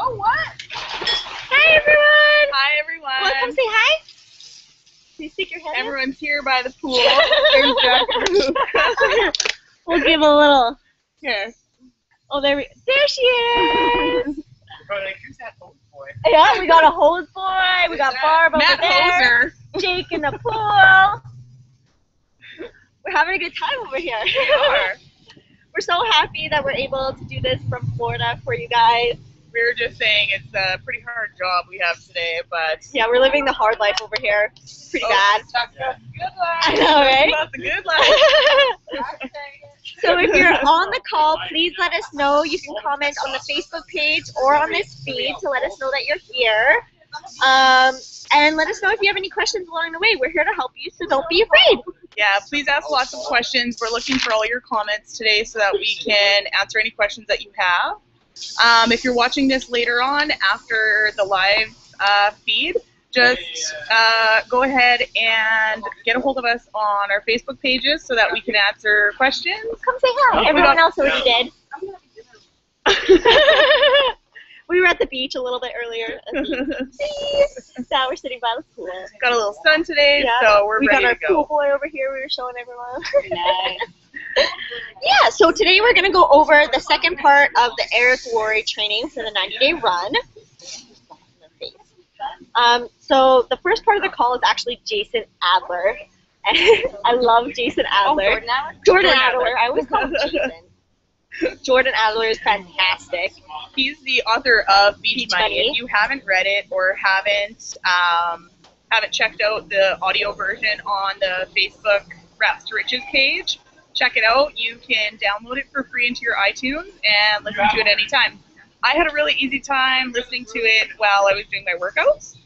Oh, what? Hi, everyone. Hi, everyone. Well, come say hi. Please stick your head in. Everyone's here by the pool. There's Jack. We'll give a little. Here. Oh, there she is. Who's that old boy? Yeah, we got a hose boy. We got Barb over Matt there. Hoser. Jake in the pool. We're having a good time over here. We are. We're so happy that we're able to do this from Florida for you guys. We were just saying it's a pretty hard job we have today, but Yeah, we're living the hard life over here. Pretty bad. That's a good life. I know, right? That's a good life. So if you're on the call, please let us know. You can comment on the Facebook page or on this feed to let us know that you're here. And let us know if you have any questions along the way. We're here to help you, so don't be afraid. Yeah, please ask lots of questions. We're looking for all your comments today so that we can answer any questions that you have. If you're watching this later on after the live feed, just go ahead and get a hold of us on our Facebook pages so that we can answer questions. Come say hi. Everyone else already did. We were at the beach a little bit earlier. Now we're sitting by the pool. Got a little sun today, so we're ready to go. We got our pool boy over here. We were showing everyone. Nice. Yeah, so today we're going to go over the second part of the Eric Worre training for the 90-day run. So the first part of the call is actually Jason Adler. I love Jason Adler. Oh, Jordan Adler? Jordan Adler. I always call him Jason. Jordan Adler is fantastic. He's the author of Beach Money. Money. If you haven't read it or haven't checked out the audio version on the Facebook Raps to Riches page, check it out. You can download it for free into your iTunes and listen to it anytime. I had a really easy time listening to it while I was doing my workouts.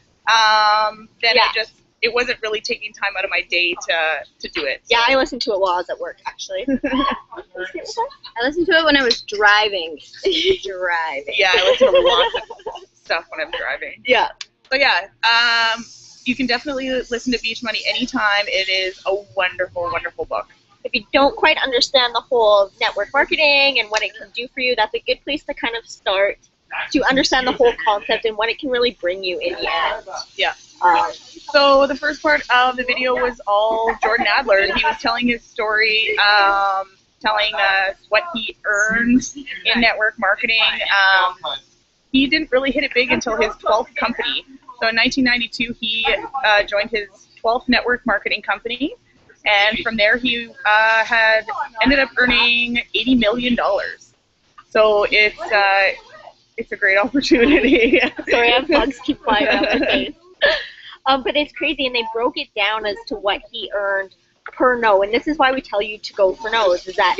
It wasn't really taking time out of my day to do it. So. Yeah, I listened to it while I was at work, actually. I listened to it when I was driving. Yeah, I listen to lots of stuff when I'm driving. Yeah. So yeah, you can definitely listen to Beach Money anytime. It is a wonderful, wonderful book. If you don't quite understand the whole network marketing and what it can do for you, that's a good place to kind of start to understand the whole concept and what it can really bring you in the end. Yeah. So the first part of the video was all Jordan Adler. He was telling his story, telling us what he earned in network marketing. He didn't really hit it big until his 12th company. So in 1992, he joined his 12th network marketing company. And from there, he had ended up earning $80 million. So it's a great opportunity. Sorry, I have bugs keep flying around my face. But it's crazy, and they broke it down as to what he earned per no. And this is why we tell you to go for no's, is that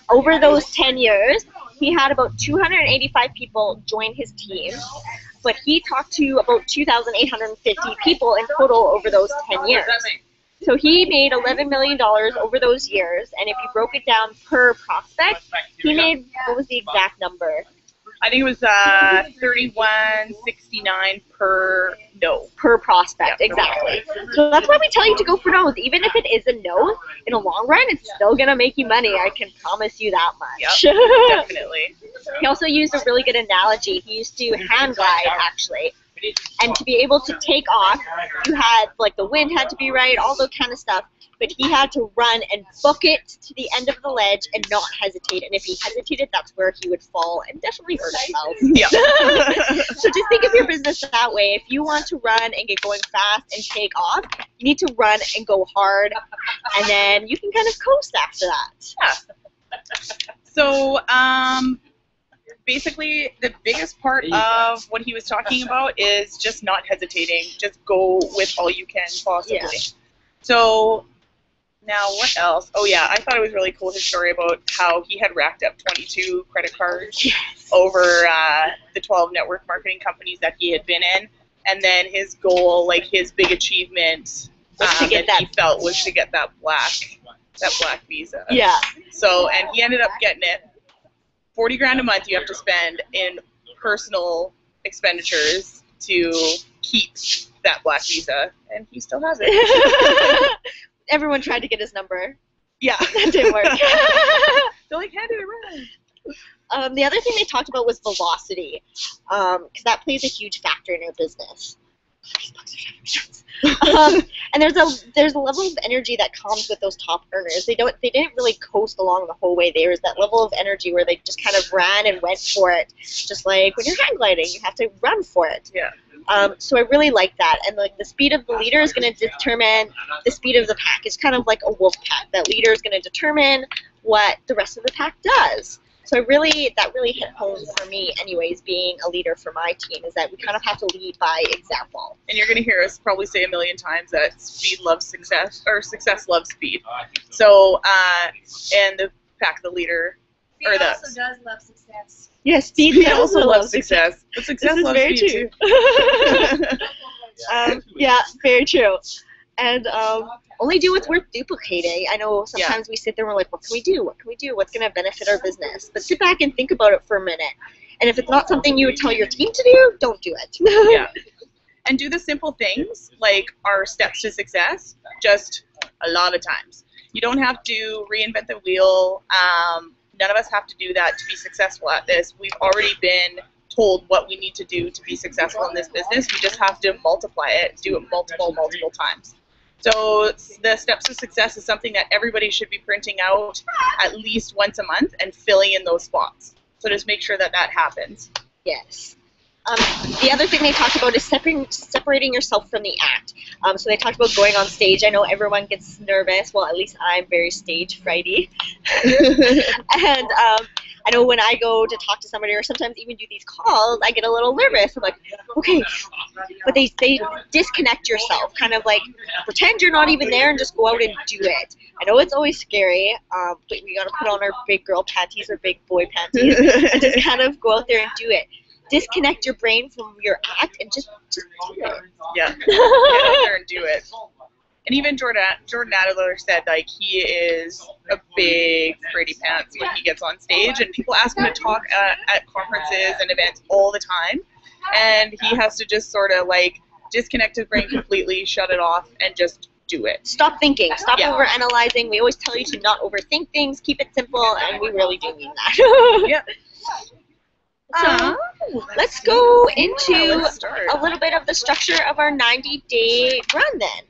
over those 10 years, he had about 285 people join his team. But he talked to about 2,850 people in total over those 10 years. So he made $11 million over those years, and if you broke it down per prospect, he made, what was the exact number? I think it was $31.69 per no. Per prospect, exactly. So that's why we tell you to go for no's. Even if it is a no, in the long run, it's still going to make you money. I can promise you that much. Yep, definitely. He also used a really good analogy. He used to hand glide, actually. And to be able to take off, you had, like, the wind had to be right, all that kind of stuff. But he had to run and book it to the end of the ledge and not hesitate. And if he hesitated, that's where he would fall and definitely hurt himself. Yeah. So just think of your business that way. If you want to run and get going fast and take off, you need to run and go hard. And then you can kind of coast after that. Yeah. So, basically, the biggest part of what he was talking about is just not hesitating. Just go with all you can possibly. Yeah. So, now what else? Oh yeah, I thought it was really cool, his story about how he had racked up 22 credit cards over the 12 network marketing companies that he had been in. And then his goal, like his big achievement that he felt was to get that black visa. Yeah. So, and he ended up getting it. 40 grand a month you have to spend in personal expenditures to keep that black visa, and he still has it. Everyone tried to get his number. Yeah. That didn't work. So like, hand it around. The other thing they talked about was velocity, because that plays a huge factor in your business. And there's a level of energy that comes with those top earners. They didn't really coast along the whole way. There was that level of energy where they just kind of ran and went for it. Just like when you're hang gliding, you have to run for it. Yeah. So I really like that. And like the speed of the leader is going to determine the speed of the pack. It's kind of like a wolf pack. That leader is going to determine what the rest of the pack does. So that really hit home for me anyways, being a leader for my team, is that we kind of have to lead by example. And you're going to hear us probably say a million times that speed loves success, or success loves speed. So, and the pack, the leader, or the... also does love success. Yes, speed also loves success. But success loves very speed true. too. Yeah, very true. And only do what's worth duplicating. I know sometimes we sit there and we're like, what can we do? What can we do? What's going to benefit our business? But sit back and think about it for a minute. And if it's not something you would tell your team to do, don't do it. Yeah. And do the simple things, like our steps to success, just a lot of times. You don't have to reinvent the wheel. None of us have to do that to be successful at this. We've already been told what we need to do to be successful in this business. We just have to multiply it, do it multiple times. So the steps to success is something that everybody should be printing out at least once a month and filling in those spots. So just make sure that that happens. Yes. The other thing they talked about is separating yourself from the act. So they talked about going on stage. I know everyone gets nervous. Well, at least I'm very stage frighty. And I know when I go to talk to somebody, or sometimes even do these calls, I get a little nervous. I'm like, okay. But they disconnect yourself, kind of like pretend you're not even there and just go out and do it. I know it's always scary, but we got to put on our big girl panties or big boy panties and just kind of go out there and do it. Disconnect your brain from your act and just do it. Yeah. Get out there and do it. And even Jordan Adler said, like, he is a big fraidy pants when he gets on stage, and people ask him to talk at conferences and events all the time, and he has to just sort of like disconnect his brain completely, shut it off, and just do it. Stop thinking. Stop overanalyzing. We always tell you to not overthink things. Keep it simple, and we really do mean that. Yep. So let's go into a little bit of the structure of our 90-day run then.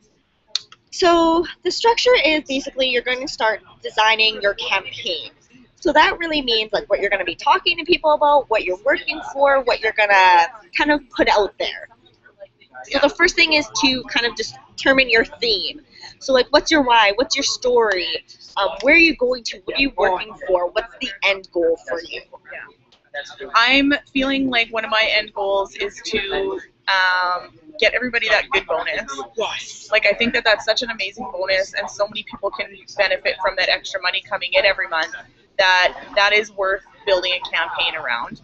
So the structure is basically you're going to start designing your campaign. So that really means like what you're going to be talking to people about, what you're working for, what you're going to kind of put out there. So the first thing is to kind of just determine your theme. So like what's your why, what's your story, where are you going to, what are you working for, what's the end goal for you? I'm feeling like one of my end goals is to get everybody that good bonus. Yes. Like, I think that that's such an amazing bonus, and so many people can benefit from that extra money coming in every month, that is worth building a campaign around.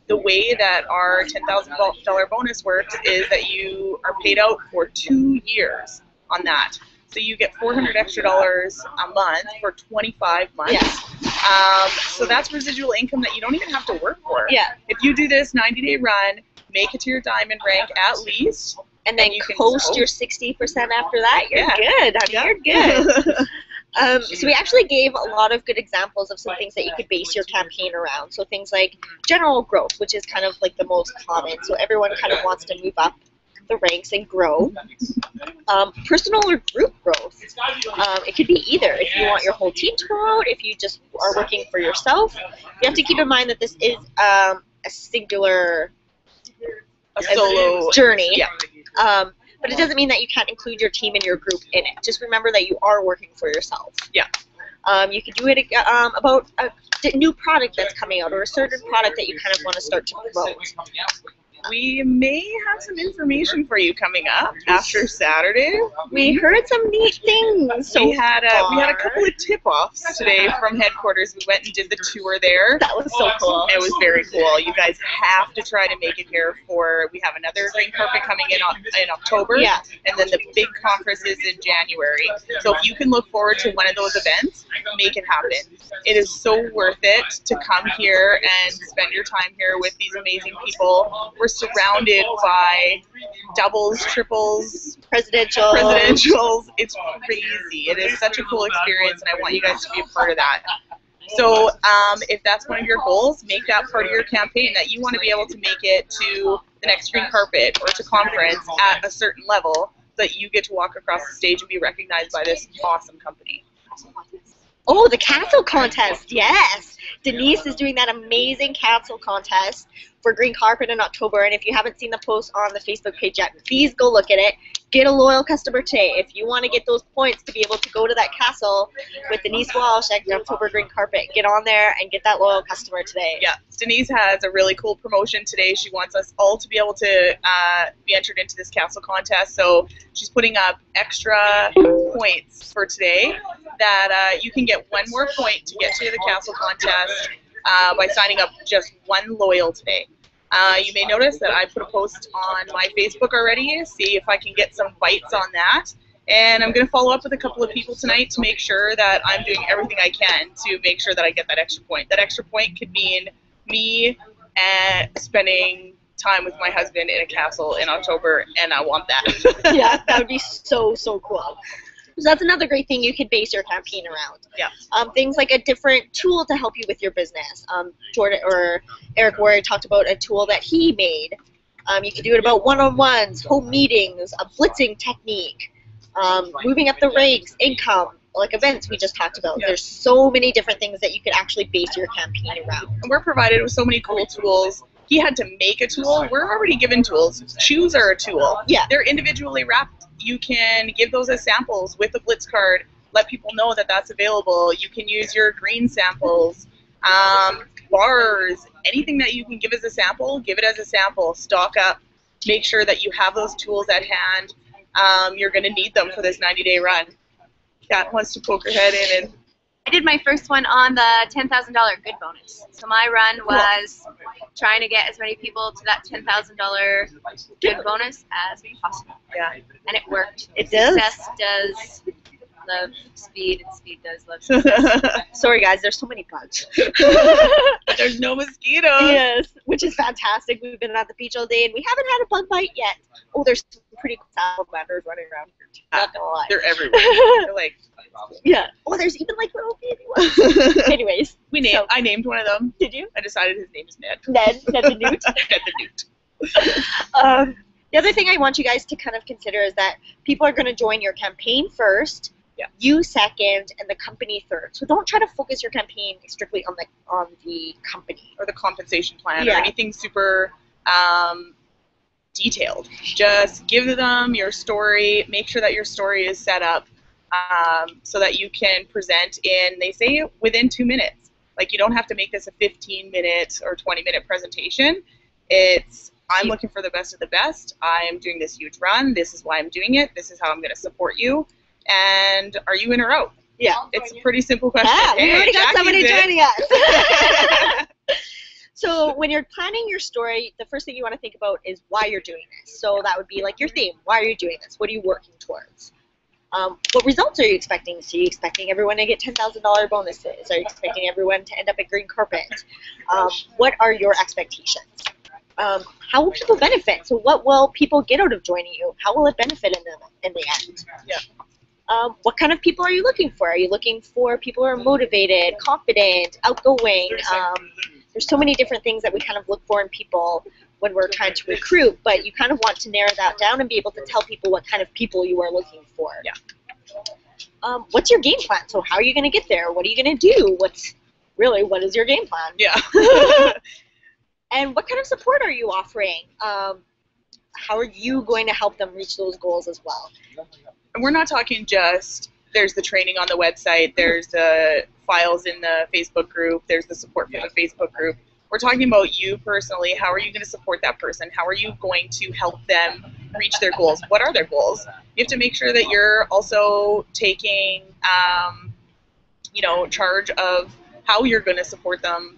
The way that our $10,000 bonus works is that you are paid out for 2 years on that. So you get $400 extra a month for 25 months. Yeah. So that's residual income that you don't even have to work for. Yeah. If you do this 90-day run, make it to your diamond rank at least, and then you coast your 60% after that, you're good. I mean, you're good. So we actually gave a lot of good examples of some things that you could base your campaign around. So things like general growth, which is kind of like the most common. So everyone kind of wants to move up the ranks and grow. Personal or group growth. It could be either. If you want your whole team to go out, if you just are working for yourself, you have to keep in mind that this is a singular solo journey. Yeah. But it doesn't mean that you can't include your team and your group in it. Just remember that you are working for yourself. Yeah. You could do it about a new product that's coming out or a certain product that you kind of want to start to promote. We may have some information for you coming up after Saturday. We heard some neat things. We had a couple of tip-offs today from headquarters. We went and did the tour there. That was so cool. It was very cool. You guys have to try to make it here we have another green carpet coming in October. Yeah. And then the big conference is in January. So if you can look forward to one of those events, make it happen. It is so worth it to come here and spend your time here with these amazing people. We're surrounded by doubles, triples, presidentials. It's crazy. It is such a cool experience, and I want you guys to be a part of that. So if that's one of your goals, make that part of your campaign, that you want to be able to make it to the next green carpet or to conference at a certain level, so that you get to walk across the stage and be recognized by this awesome company. Oh, the castle contest, yes. Denise is doing that amazing castle contest for Green Carpet in October, and if you haven't seen the post on the Facebook page yet, please go look at it. Get a loyal customer today. If you want to get those points to be able to go to that castle with Denise Walsh at October Green Carpet, get on there and get that loyal customer today. Yeah, Denise has a really cool promotion today. She wants us all to be able to be entered into this castle contest, so she's putting up extra points for today, that you can get one more point to get to the castle contest by signing up just one loyal today. You may notice that I put a post on my Facebook already. See if I can get some bites on that. And I'm going to follow up with a couple of people tonight to make sure that I'm doing everything I can to make sure that I get that extra point. That extra point could mean me spending time with my husband in a castle in October, and I want that. Yeah, that would be so, so cool. So that's another great thing you could base your campaign around. Yeah. Things like a different tool to help you with your business. Jordan or Eric Worre talked about a tool that he made. You could do it about one-on-ones, home meetings, a blitzing technique, moving up the ranks, income, like events we just talked about. Yeah. There's so many different things that you could actually base your campaign around. And we're provided with so many cool tools. He had to make a tool. We're already given tools. Shoes are a tool. Yeah. They're individually wrapped. You can give those as samples with a Blitz card. Let people know that that's available. You can use your green samples, bars, anything that you can give as a sample, give it as a sample. Stock up. Make sure that you have those tools at hand. You're going to need them for this 90-day run. Kat wants to poke her head in. And I did my first one on the $10,000 good bonus. So my run was trying to get as many people to that $10,000 good bonus as possible. Yeah. And it worked. It does? Success does love speed, and speed does love success. Sorry, guys, there's so many bugs. But there's no mosquitoes. Yes, which is fantastic. We've been at the beach all day, and we haven't had a bug bite yet. Oh, there's some pretty cool salamanders running around here, too. Not gonna lie. They're everywhere. They're like, yeah. Oh, there's even like little baby ones. Anyways, I named one of them. Did you? I decided his name is Ned. Ned the Newt. Ned the Newt. The other thing I want you guys to kind of consider is that people are going to join your campaign first, you second, and the company third. So don't try to focus your campaign strictly on the company or the compensation plan or anything super detailed. Just give them your story. Make sure that your story is set up so that you can present in, they say, within 2 minutes. Like, you don't have to make this a 15-minute or 20-minute presentation. It's, I'm looking for the best of the best. I am doing this huge run. This is why I'm doing it. This is how I'm going to support you. And are you in or out? Yeah. It's a pretty simple question. Yeah, we already got somebody joining us. us. So when you're planning your story, the first thing you want to think about is why you're doing this. So that would be like your theme. Why are you doing this? What are you working towards? What results are you expecting? Are you expecting everyone to get $10,000 bonuses? Are you expecting everyone to end up at green carpet? What are your expectations? How will people benefit? So what will people get out of joining you? How will it benefit in the end? Yeah. What kind of people are you looking for? Are you looking for people who are motivated, confident, outgoing? There's so many different things that we kind of look for in people when we're trying to recruit, but you kind of want to narrow that down and be able to tell people what kind of people you are looking for. Yeah. What's your game plan? So how are you going to get there? What are you going to do? What is your game plan? Yeah. And what kind of support are you offering? How are you going to help them reach those goals as well? And we're not talking just, there's the training on the website, there's the files in the Facebook group, there's the support for the Facebook group. We're talking about you personally. How are you going to support that person? How are you going to help them reach their goals? What are their goals? You have to make sure that you're also taking, charge of how you're going to support them,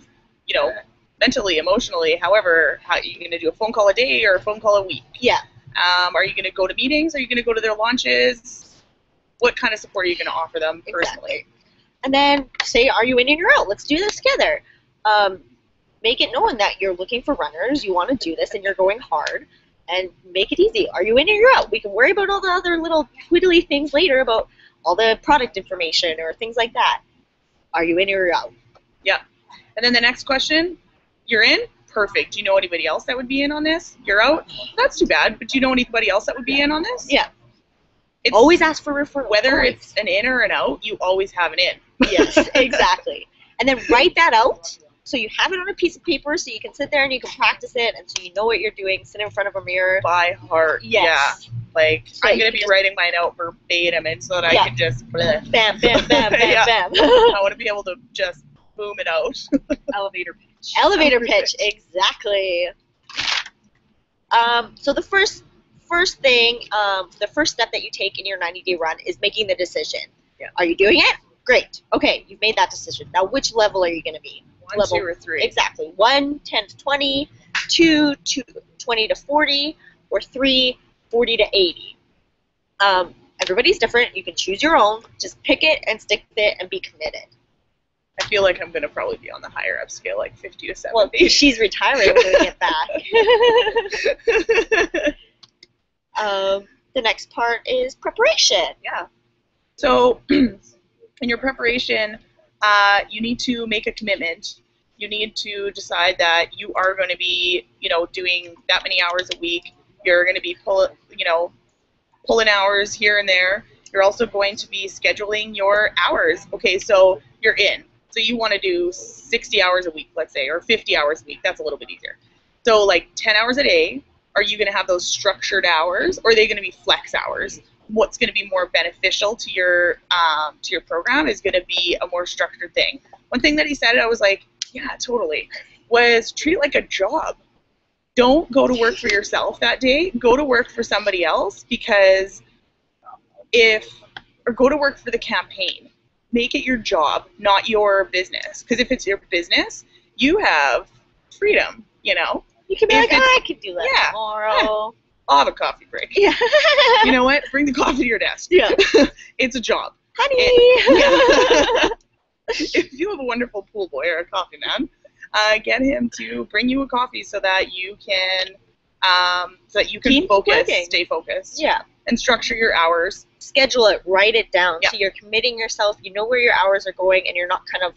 mentally, emotionally, however. How are you going to do a phone call a day or a phone call a week? Yeah. Are you going to go to meetings? Are you going to go to their launches? What kind of support are you going to offer them personally? Exactly. And then say, are you in and you're out? Let's do this together. Make it known that you're looking for runners, you want to do this, and you're going hard, and make it easy. Are you in or you're out? We can worry about all the other little twiddly things later about all the product information or things like that. Are you in or you're out? Yeah. And then the next question, you're in? Perfect. Do you know anybody else that would be in on this? You're out? That's too bad. But do you know anybody else that would be in on this? Yeah. It's, always ask for referrals. Whether it's an in or an out, you always have an in. Yes, exactly. And then write that out so you have it on a piece of paper so you can sit there and you can practice it and so you know what you're doing. Sit in front of a mirror. By heart. Yes. Yeah. Like, So I'm you going to be just- writing mine out verbatim and so that I can just, bleh. Bam, bam, bam, bam, Yeah. bam. I want to be able to just boom it out. Elevator pitch. Elevator pitch, exactly. So the first thing, the first step that you take in your 90-day run is making the decision. Yeah. Are you doing it? Great. Okay, you've made that decision. Now, which level are you going to be? 1, level 2, or 3. Exactly. 1, 10 to 20, 2, 20 to 40, or 3, 40 to 80. Everybody's different. You can choose your own. Just pick it and stick with it and be committed. I feel like I'm going to probably be on the higher up scale, like 50 to 70. Well, she's retiring when we get back. The next part is preparation. Yeah. So, in your preparation, you need to make a commitment. You need to decide that you are going to be, doing that many hours a week. You're going to be pulling hours here and there. You're also going to be scheduling your hours. Okay, so you're in. So you want to do 60 hours a week, let's say, or 50 hours a week. That's a little bit easier. So like 10 hours a day. Are you going to have those structured hours, or are they going to be flex hours? What's going to be more beneficial to your program is going to be a more structured thing. One thing that he said, I was like, yeah, totally, was treat it like a job. Don't go to work for yourself that day. Go to work for somebody else, because or go to work for the campaign. Make it your job, not your business. Because if it's your business, you have freedom, You can be If like, it's- I could do that yeah. tomorrow. I'll have a coffee break. Yeah. You know what? Bring the coffee to your desk. Yeah. It's a job. Honey. If you have a wonderful pool boy or a coffee man, get him to bring you a coffee so that you can Keep focus, working. stay focused, Yeah. and structure your hours. Schedule it, write it down. Yeah. So you're committing yourself, you know where your hours are going, and you're not kind of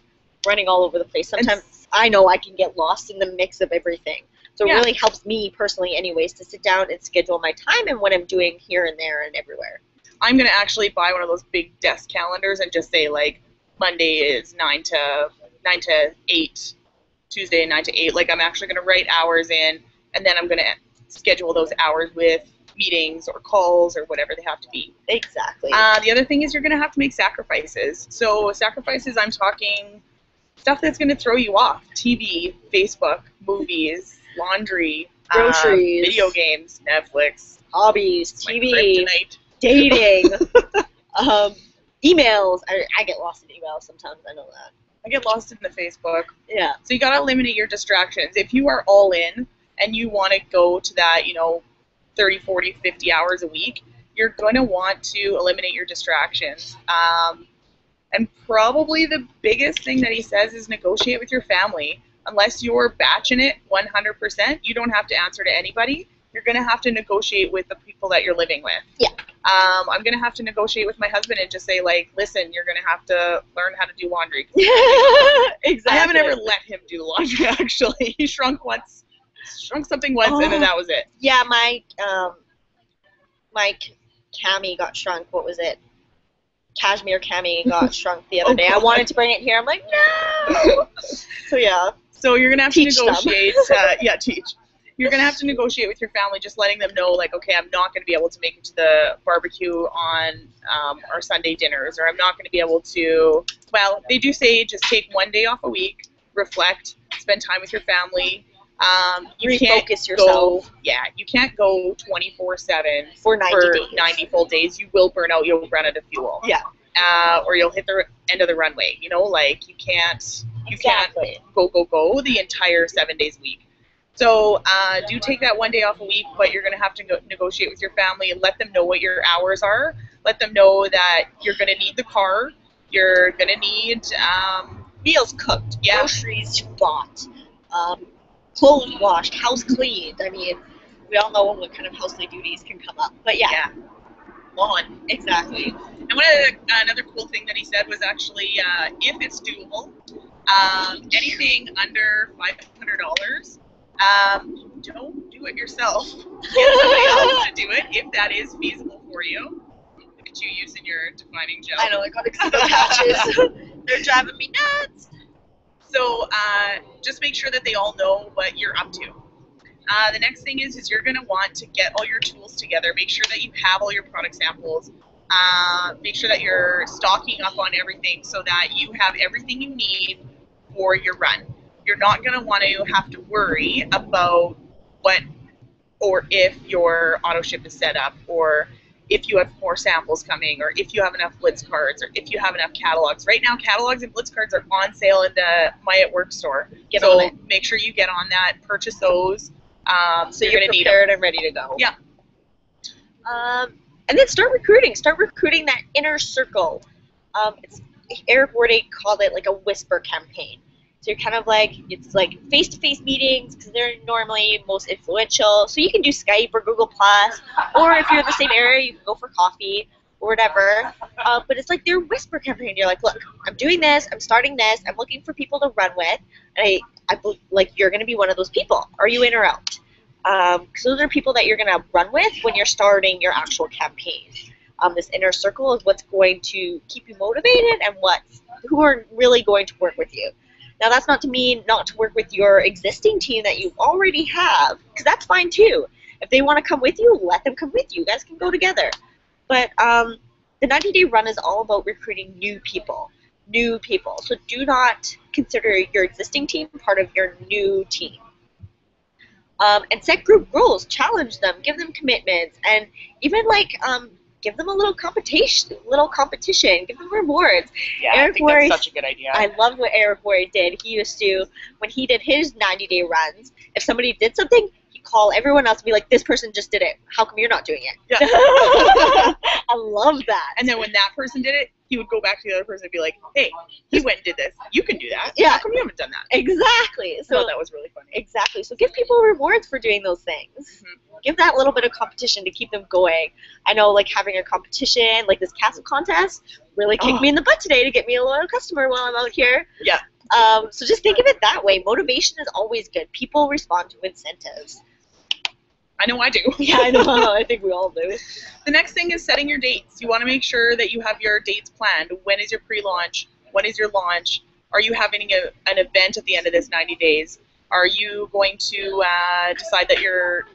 running all over the place. Sometimes I know I can get lost in the mix of everything. So it Yeah. really helps me personally anyways to sit down and schedule my time and what I'm doing here and there and everywhere. I'm going to actually buy one of those big desk calendars and just say, like, Monday is 9 to 8, Tuesday 9 to 8. Like, I'm actually going to write hours in, and then I'm going to schedule those hours with meetings or calls or whatever they have to be. Exactly. The other thing is you're going to have to make sacrifices. So sacrifices, I'm talking stuff that's going to throw you off. TV, Facebook, movies, laundry, Groceries. video games, Netflix, Hobbies, my TV, kryptonite. dating, emails. I get lost in emails sometimes, I know that. I get lost in the Facebook. Yeah. So you got to eliminate your distractions. If you are all in and you want to go to that, 30, 40, 50 hours a week, you're going to want to eliminate your distractions. And probably the biggest thing that he says is negotiate with your family. Unless you're batching it 100%, you don't have to answer to anybody. You're going to have to negotiate with the people that you're living with. Yeah. I'm going to have to negotiate with my husband and just say, like, listen, you're going to have to learn how to do laundry. Exactly. I haven't ever let him do laundry, actually. He shrunk something once, and then that was it. Yeah, my cami got shrunk. What was it? Cashmere cami got shrunk the other day. I God. wanted to bring it here. I'm like, no. So yeah. So you're going to have Teach to them. negotiate. Teach. You're going to have to negotiate with your family, just letting them know, like, okay, I'm not going to be able to make it to the barbecue on our Sunday dinners, or I'm not going to be able to, well, they do say just take one day off a week, reflect, spend time with your family. You can't Refocus yourself. you can't go 24/7 For 90 for days. 90 full days. You will burn out. You'll run out of fuel. Yeah. Or you'll hit the end of the runway. Like you can't Exactly. go the entire 7 days a week. So do take that one day off a week, but you're going to have to negotiate with your family and let them know what your hours are. Let them know that you're going to need the car. You're going to need Meals cooked. Yeah. Groceries bought. Clothes washed. House cleaned. I mean, we all know what kind of housely duties can come up. But yeah. lawn. Exactly. And another cool thing that he said was actually, if it's doable, Anything under $500, don't do it yourself. Get somebody else to do it if that is feasible for you. Look at you using your defining gel. I know, I got excited patches. They're driving me nuts. So just make sure that they all know what you're up to. The next thing is you're going to want to get all your tools together. Make sure that you have all your product samples. Make sure that you're stocking up on everything so that you have everything you need for your run. You're not going to want to have to worry about what or if your auto ship is set up, or if you have more samples coming, or if you have enough blitz cards, or if you have enough catalogs. Right now, catalogs and blitz cards are on sale in the My at Work store. So make sure you get on that, purchase those. So you're prepared and ready to go. Yeah. And then start recruiting. Start recruiting that inner circle. Eric Worre called it like a whisper campaign. So you're kind of like, it's like face-to-face meetings because they're normally most influential. So you can do Skype or Google+, or if you're in the same area, you can go for coffee or whatever. But it's like their whisper campaign. You're like, look, I'm doing this, I'm starting this, I'm looking for people to run with, and I like you're going to be one of those people. Are you in or out? Because those are people that you're going to run with when you're starting your actual campaign. This inner circle is what's going to keep you motivated and who are really going to work with you. Now, that's not to mean not to work with your existing team that you already have, because that's fine too. If they want to come with you, let them come with you. You guys can go together. But the 90-day run is all about recruiting new people. So do not consider your existing team part of your new team. And set group goals, challenge them, give them commitments, and even like give them a little competition, give them rewards. Yeah, I think that's such a good idea. I loved what Eric Worre did. He used to, when he did his 90-day runs, if somebody did something, he'd call everyone else and be like, this person just did it. How come you're not doing it? Yeah. I love that. And then when that person did it, he would go back to the other person and be like, hey, he went and did this. You can do that. Yeah. How come you haven't done that? Exactly. So I thought that was really funny. Exactly. So give people rewards for doing those things. Mm-hmm. Give that little bit of competition to keep them going. I know, like, having a competition, like this castle contest, really kicked me in the butt today to get me a loyal customer while I'm out here. Yeah. So just think of it that way. Motivation is always good. People respond to incentives. I know I do. Yeah, I know. I think we all do. The next thing is setting your dates. You want to make sure that you have your dates planned. When is your pre-launch? When is your launch? Are you having an event at the end of this 90 days? Are you going to decide that you're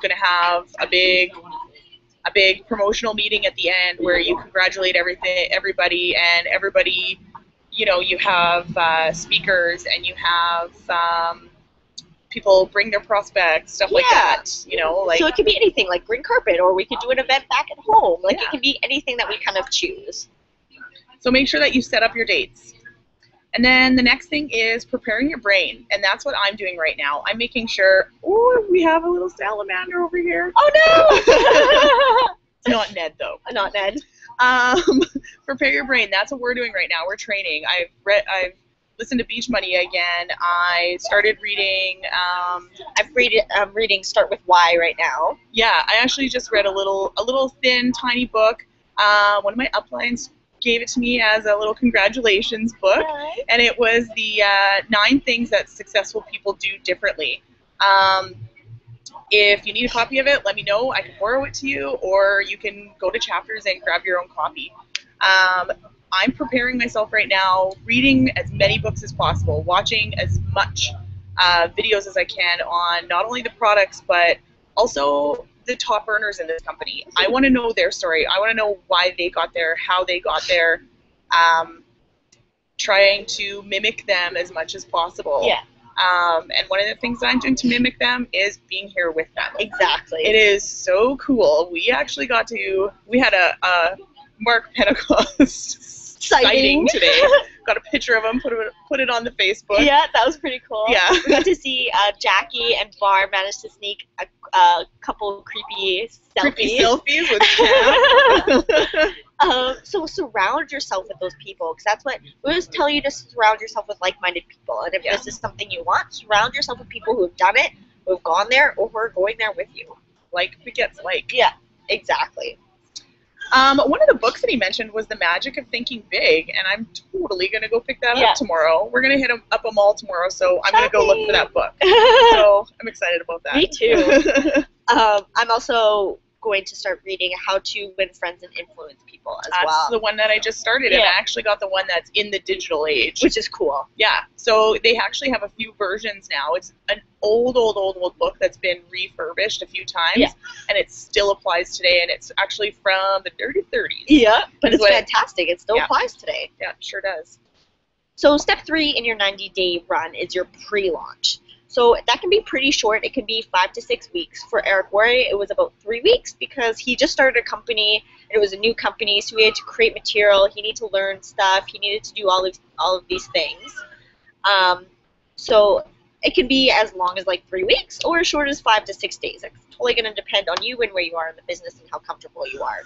going to have a big promotional meeting at the end where you congratulate everybody, and everybody, you know, you have speakers and you have people bring their prospects, stuff like that, you know, like. So it could be anything, like green carpet, or we could do an event back at home. Like, it can be anything that we kind of choose. So make sure that you set up your dates. And then the next thing is preparing your brain, and that's what I'm doing right now. I'm making sure, oh, we have a little salamander over here. Oh, no! It's not Ned, though. Not Ned. Prepare your brain. That's what we're doing right now. We're training. I've listened to Beach Money again. I started reading. I'm reading Start With Why right now. Yeah, I actually just read a little thin, tiny book. One of my uplines gave it to me as a little congratulations book, and it was the 9 things that successful people do differently. If you need a copy of it, let me know. I can borrow it to you, or you can go to Chapters and grab your own copy. I'm preparing myself right now, reading as many books as possible, watching as much videos as I can on not only the products, but also the top earners in this company. I want to know their story. I want to know why they got there, how they got there, trying to mimic them as much as possible. Yeah. And one of the things that I'm doing to mimic them is being here with them. Exactly. It is so cool. We actually we had a Mark Pentecost sighting today. Got a picture of him, put it on the Facebook. Yeah, that was pretty cool. Yeah. We got to see Jackie and Barr manage to sneak a couple creepy selfies with Cam. So surround yourself with those people, because that's what we always tell you, to surround yourself with like-minded people. And if this is something you want, surround yourself with people who have done it, who have gone there, or who are going there with you. Like begets like. Yeah, exactly. One of the books that he mentioned was The Magic of Thinking Big, and I'm totally going to go pick that up tomorrow. We're going to hit up a mall tomorrow, so I'm going to go look for that book. So I'm excited about that. Me too. I'm also going to start reading How to Win Friends and Influence People as well. That's the one that I just started, and I actually got the one that's in the digital age. Which is cool. Yeah, so they actually have a few versions now. It's an old book that's been refurbished a few times, and it still applies today, and it's actually from the dirty 30s. Yeah, but it's fantastic. It still applies today. Yeah, it sure does. So step 3 in your 90-day run is your pre-launch. So that can be pretty short. It can be 5 to 6 weeks. For Eric Worre, it was about 3 weeks because he just started a company, and it was a new company, so he had to create material. He needed to learn stuff. He needed to do all of these things. So it can be as long as like 3 weeks or as short as 5 to 6 days. It's totally going to depend on you and where you are in the business and how comfortable you are.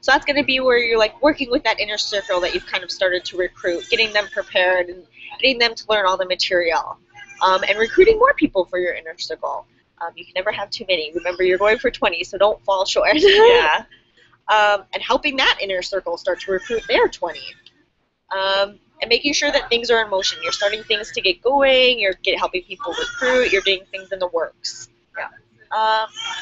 So that's going to be where you're like working with that inner circle that you've kind of started to recruit, getting them prepared and getting them to learn all the material. And recruiting more people for your inner circle. You can never have too many. Remember, you're going for 20, so don't fall short. Yeah. And helping that inner circle start to recruit their 20. And making sure that things are in motion. You're starting things to get going. You're helping people recruit. You're doing things in the works. Yeah.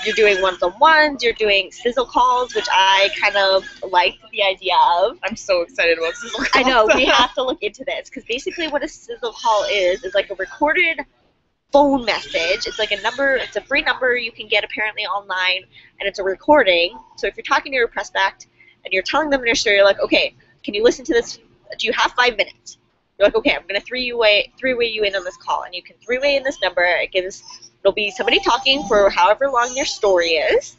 You're doing one-on-ones. You're doing sizzle calls, which I kind of liked the idea of. I'm so excited about sizzle calls. I know. We have to look into this because basically what a sizzle call is like a recorded phone message. It's like a number. It's a free number you can get apparently online, and it's a recording. So if you're talking to your prospect and you're telling them your story, you're like, okay, can you listen to this? Do you have 5 minutes? You're like, okay, I'm going to three-way you in on this call, and you can three-way in this number. It'll be somebody talking for however long their story is,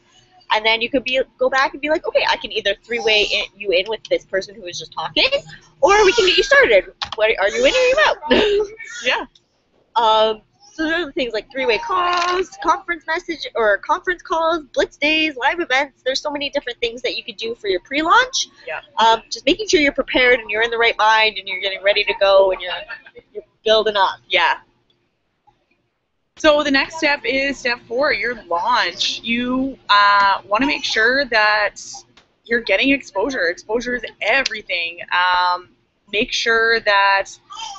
and then you could go back and be like, okay, I can either three-way you in with this person who is just talking, or we can get you started. Are you in or are you out? Yeah. So there are things like three-way calls, conference calls, blitz days, live events. There's so many different things that you could do for your pre-launch. Yeah. Just making sure you're prepared and you're in the right mind and you're getting ready to go and you're building up. Yeah. So the next step is step 4, your launch. You want to make sure that you're getting exposure. Exposure is everything. Make sure that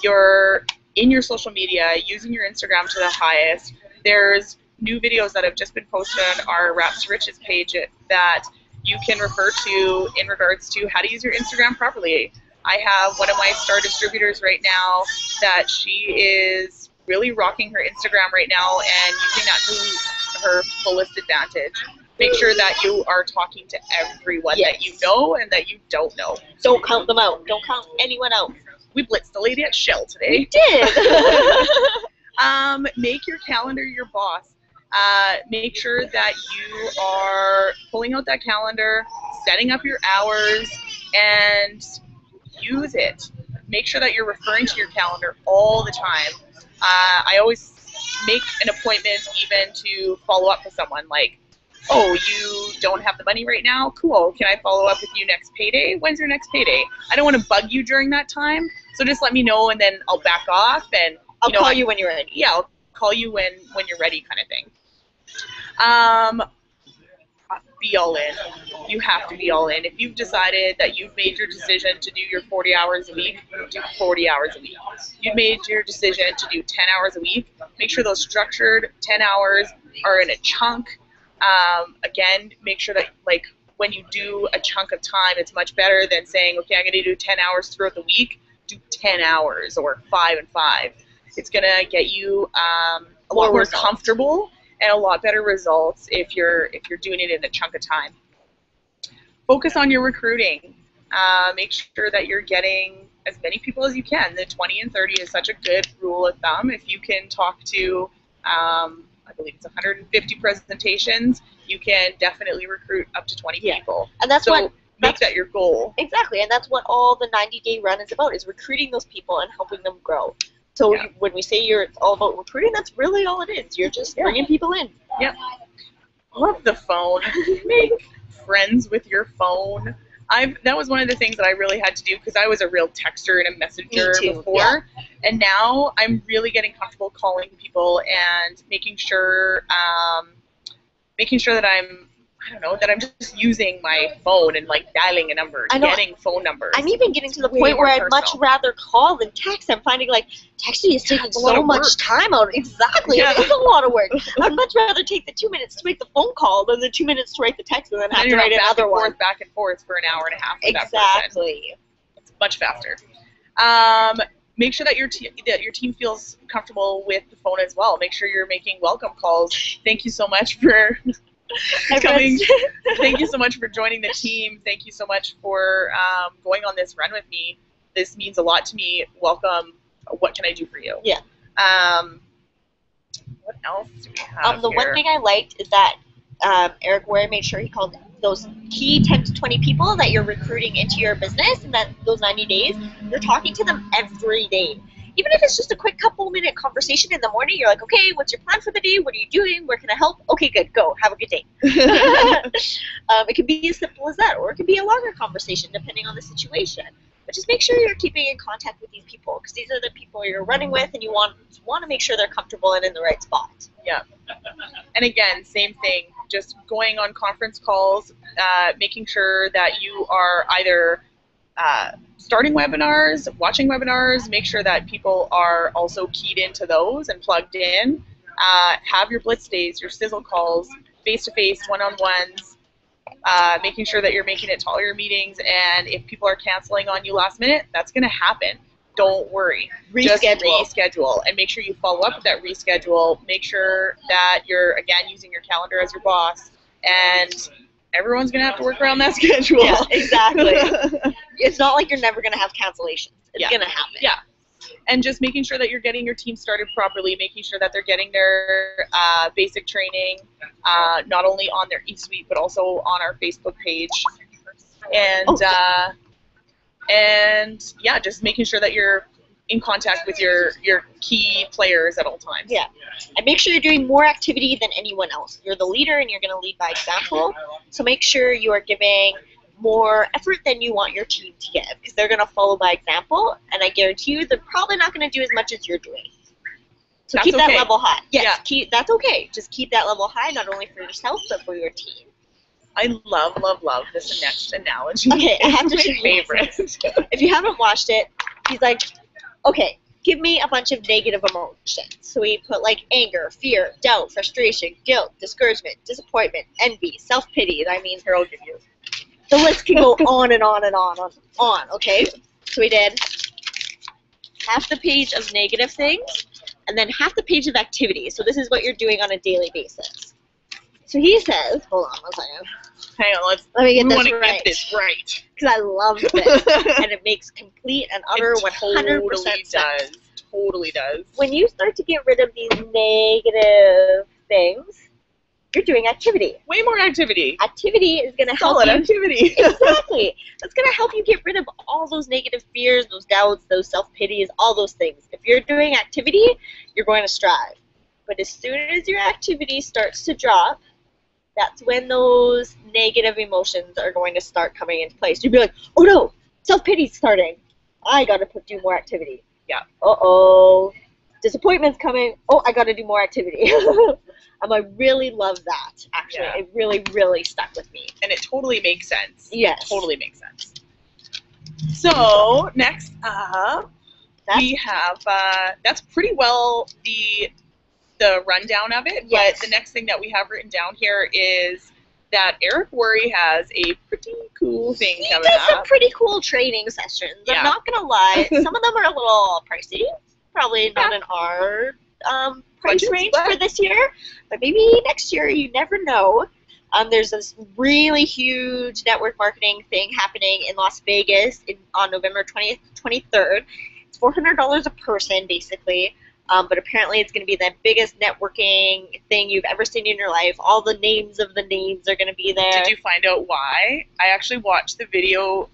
you're in your social media, using your Instagram to the highest. There's new videos that have just been posted on our Raps to Riches page that you can refer to in regards to how to use your Instagram properly. I have one of my star distributors right now that she is really rocking her Instagram right now and using that to her fullest advantage. Make sure that you are talking to everyone that you know and that you don't know. Don't count them out. Don't count anyone out. We blitzed the lady at Shell today. We did. Make your calendar your boss. Make sure that you are pulling out that calendar, setting up your hours, and use it. Make sure that you're referring to your calendar all the time. I always make an appointment even to follow up with someone, like, oh, you don't have the money right now? Cool. Can I follow up with you next payday? When's your next payday? I don't want to bug you during that time, so just let me know and then I'll back off and I'll call you when you're ready. Yeah, I'll call you when you're ready, kind of thing. Be all in. You have to be all in. If you've decided that you've made your decision to do your 40 hours a week, do 40 hours a week. You've made your decision to do 10 hours a week. Make sure those structured 10 hours are in a chunk. Again, make sure that, like, when you do a chunk of time, it's much better than saying, okay, I'm going to do 10 hours throughout the week. Do 10 hours or 5 and 5. It's going to get you a lot more comfortable and a lot better results if you're doing it in a chunk of time. Focus on your recruiting. Make sure that you're getting as many people as you can. The 20 and 30 is such a good rule of thumb. If you can talk to, I believe it's 150 presentations, you can definitely recruit up to 20 people. And that's make that your goal. Exactly, and that's what all the 90-day run is about, is recruiting those people and helping them grow. So when we say it's all about recruiting, that's really all it is. You're just bringing people in. Yep. Love the phone. Make friends with your phone. That was one of the things that I really had to do because I was a real texter and a messenger before. Yeah. And now I'm really getting comfortable calling people and making sure that I'm I don't know, that I'm just using my phone and like dialing a number, getting phone numbers. I'm even getting to the point where I'd much rather call than text. I'm finding like texting is taking so much time out. Exactly. Yeah. It is a lot of work. I'd much rather take the 2 minutes to make the phone call than the 2 minutes to write the text and then have to write another one. Back and forth for an hour and a half. Exactly. It's much faster. Make sure that your team feels comfortable with the phone as well. Make sure you're making welcome calls. Thank you so much for coming. Thank you so much for joining the team. Thank you so much for going on this run with me. This means a lot to me. Welcome. What can I do for you? Yeah. What else do we have The one thing I liked is that Eric Worre made sure he called those key 10 to 20 people that you're recruiting into your business in those 90 days. You're talking to them every day. Even if it's just a quick couple-minute conversation in the morning, you're like, okay, what's your plan for the day? What are you doing? Where can I help? Okay, good. Go. Have a good day. It can be as simple as that, or it can be a longer conversation depending on the situation. But just make sure you're keeping in contact with these people because these are the people you're running with, and you want to make sure they're comfortable and in the right spot. Yeah. And again, same thing. Just going on conference calls, making sure that you are either starting webinars, watching webinars, make sure that people are also keyed into those and plugged in. Have your blitz days, your sizzle calls, face-to-face, one-on-ones, making sure that you're making it to all your meetings, and if people are canceling on you last minute, that's going to happen. Don't worry. Just reschedule and make sure you follow up with that reschedule. Make sure that you're, again, using your calendar as your boss, and everyone's going to have to work around that schedule. Yeah, exactly. It's not like you're never going to have cancellations. It's going to happen. Yeah. And just making sure that you're getting your team started properly, making sure that they're getting their basic training, not only on their eSuite, but also on our Facebook page. And yeah, just making sure that you're in contact with your key players at all times. Yeah. And make sure you're doing more activity than anyone else. You're the leader and you're going to lead by example. So make sure you are giving more effort than you want your team to give because they're going to follow by example. And I guarantee you they're probably not going to do as much as you're doing. So keep that level high. Yes, yeah. That's okay. Just keep that level high, not only for yourself, but for your team. I love this next analogy. Okay, I have to my favorite. If you haven't watched it, he's like, okay, give me a bunch of negative emotions. So we put like anger, fear, doubt, frustration, guilt, discouragement, disappointment, envy, self-pity. I mean, here, I'll give you. The list can go on and on and on, okay? So we did half the page of negative things and then half the page of activity. So this is what you're doing on a daily basis. So he says, hold on one second. Hang on, let me get this right. Get this right. Because I love this. And it makes complete and utter 100% sense. Totally does. When you start to get rid of these negative things, you're doing activity. Way more activity. Activity is going to help you. Solid activity. Exactly. That's going to help you get rid of all those negative fears, those doubts, those self-pities, all those things. If you're doing activity, you're going to strive. But as soon as your activity starts to drop, that's when those negative emotions are going to start coming into place. You'll be like, oh no, self-pity's starting. I got to do more activity. Yeah. Uh-oh. Disappointment's coming. Oh, I got to do more activity. I really love that, actually. Yeah. It really, really stuck with me. And it totally makes sense. Yes. It totally makes sense. So, next up, we have, that's pretty well the rundown of it, yes. But the next thing that we have written down here is that Eric Worre has a pretty cool thing coming up. He does some pretty cool training sessions. Yeah. I'm not going to lie. Some of them are a little pricey. Probably not in our price range for this year, but maybe next year, you never know. There's this really huge network marketing thing happening in Las Vegas on November 20th, 23rd. It's $400 a person, basically. But apparently it's going to be the biggest networking thing you've ever seen in your life. All the names of the names are going to be there. Did you find out why? I actually watched the video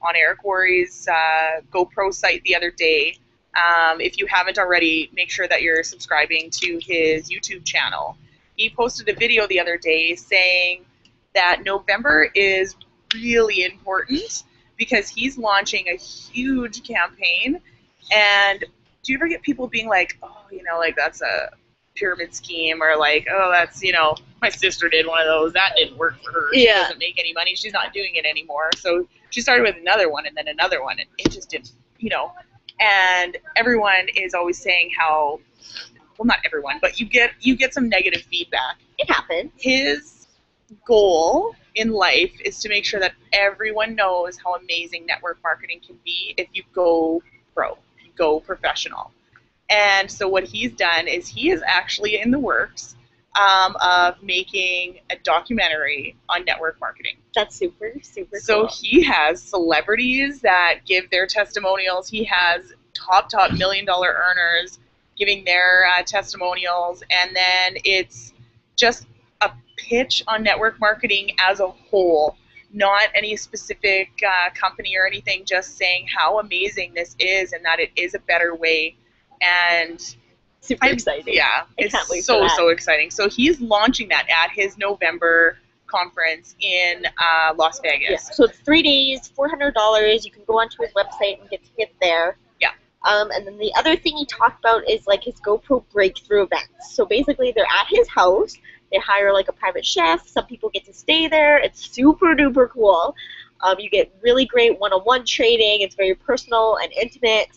on Eric Worre's GoPro site the other day. If you haven't already, make sure that you're subscribing to his YouTube channel. He posted a video the other day saying that November is really important because he's launching a huge campaign. And do you ever get people being like, oh, you know, like that's a pyramid scheme, or like, oh, that's, my sister did one of those. That didn't work for her. She Yeah. doesn't make any money. She's not doing it anymore. So she started with another one and then another one, and it just didn't, And everyone is always saying how, well, not everyone, but you get some negative feedback. It happens. His goal in life is to make sure that everyone knows how amazing network marketing can be if you go pro, you go professional. And so what he's done is he is actually in the works of making a documentary on network marketing. That's super, super So cool. he has celebrities that give their testimonials. He has top $1 million earners giving their testimonials. And then it's just a pitch on network marketing as a whole, not any specific company or anything, just saying how amazing this is and that it is a better way. And Super exciting. Yeah, I it's can't wait so, for that. so exciting. So he's launching that at his November conference in Las Vegas. Yeah. So it's 3 days, $400. You can go onto his website and get tickets there. Yeah. And then the other thing he talked about is like his GoPro breakthrough events. So basically they're at his house. They hire like a private chef. Some people get to stay there. It's super duper cool. You get really great one-on-one trading. It's very personal and intimate.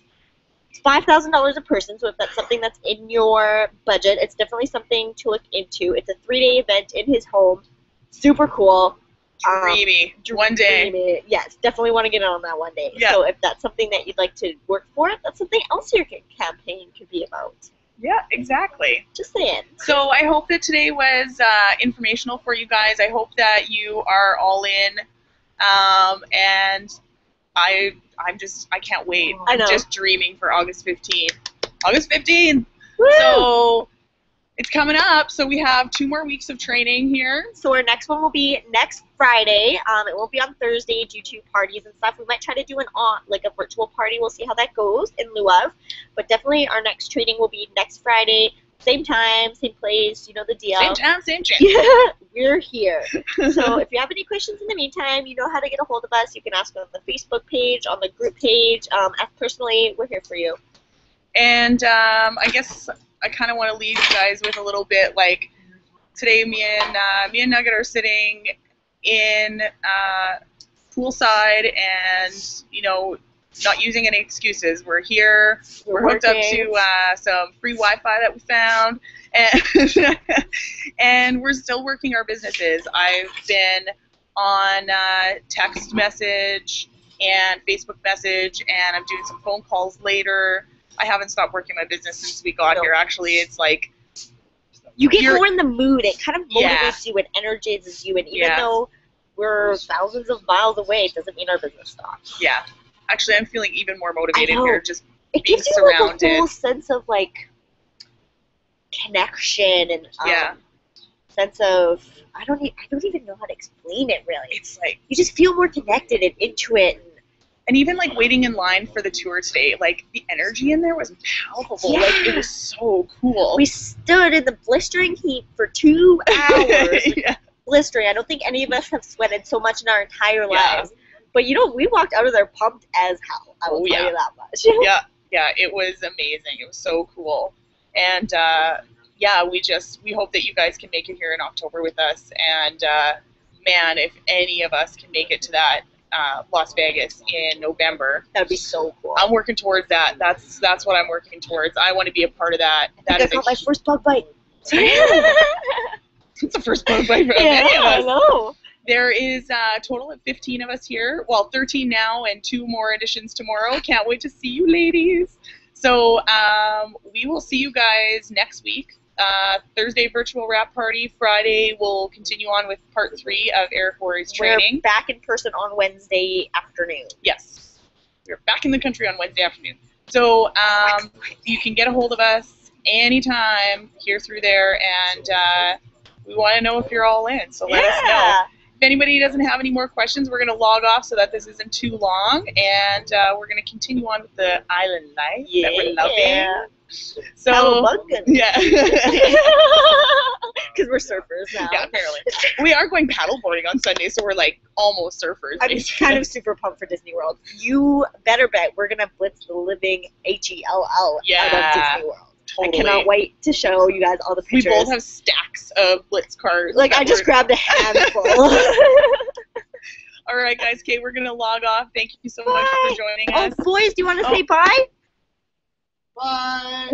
It's $5,000 a person, so if that's something that's in your budget, it's definitely something to look into. It's a 3-day event in his home. Super cool. Dreamy. One day. Dreamy. Yes, definitely want to get on that one day. Yeah. So if that's something that you'd like to work for, that's something else your campaign could be about. Yeah, exactly. Just saying. So I hope that today was informational for you guys. I hope that you are all in, and I can't wait. I know. I'm just dreaming for August 15th. August 15th! Woo! So it's coming up. So we have 2 more weeks of training here. So our next one will be next Friday. It won't be on Thursday due to parties and stuff. We might try to do a virtual party. We'll see how that goes in lieu of. But definitely our next training will be next Friday. Same time, same place. You know the deal. Same time, same chance. Yeah, we're here. So if you have any questions in the meantime, you know how to get a hold of us. You can ask on the Facebook page, on the group page. Personally, we're here for you. And I guess I kind of want to leave you guys with a little bit, like, today me and Nugget are sitting in poolside and, not using any excuses. We're here. We're hooked up to some free Wi-Fi that we found, and and we're still working our businesses. I've been on text message and Facebook message, and I'm doing some phone calls later. I haven't stopped working my business since we got here. Actually, it's like you get more in the mood. It kind of motivates Yeah. you and energizes you, and even Yeah. though we're thousands of miles away, it doesn't mean our business stops. Yeah. Actually, I'm feeling even more motivated I know. here. Just It being gives you like a surrounded. whole sense of like connection and Yeah. sense of I don't even know how to explain it really. It's like, You just feel more connected and into it. and even like waiting in line for the tour today, like the energy in there was palpable. Yeah. Like it was so cool. We stood in the blistering heat for 2 hours. Yeah. Blistering. I don't think any of us have sweated so much in our entire Yeah. lives. But we walked out of there pumped as hell. I will Oh, tell yeah. you that much. Yeah, it was amazing. It was so cool. And we hope that you guys can make it here in October with us. And man, if any of us can make it to that Las Vegas in November, That'd be so cool. I'm working towards that. That's what I'm working towards. I want to be a part of that. I think I got my first bug bite. It's the first bug bite for Yeah, many of I us. know. There is a total of 15 of us here. Well, 13 now and 2 more additions tomorrow. Can't wait to see you ladies. So we will see you guys next week. Thursday, virtual wrap party. Friday, we'll continue on with part 3 of Eric Worre's training. We're back in person on Wednesday afternoon. Yes. We're back in the country on Wednesday afternoon. So you can get a hold of us anytime here through there, and we want to know if you're all in. So let us know. If anybody doesn't have any more questions, we're going to log off so that this isn't too long, and we're going to continue on with the island life that we're loving. So, Cowabunga. yeah. Because we're surfers now. Yeah, apparently. We are going paddleboarding on Sunday, so we're like almost surfers. I'm basically. kind of super pumped for Disney World. You better bet we're going to blitz the living HELL out Yeah. of Disney World. Totally. I cannot wait to show you guys all the We pictures. both have stacks of Blitz cards. Like, that I just we're- grabbed a handful. All right, guys. Kate, we're gonna log off. Thank you so much for joining Oh, us. boys, do you want to say bye? Bye.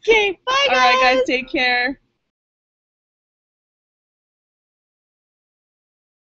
Okay, bye, guys. All right, guys. Take care.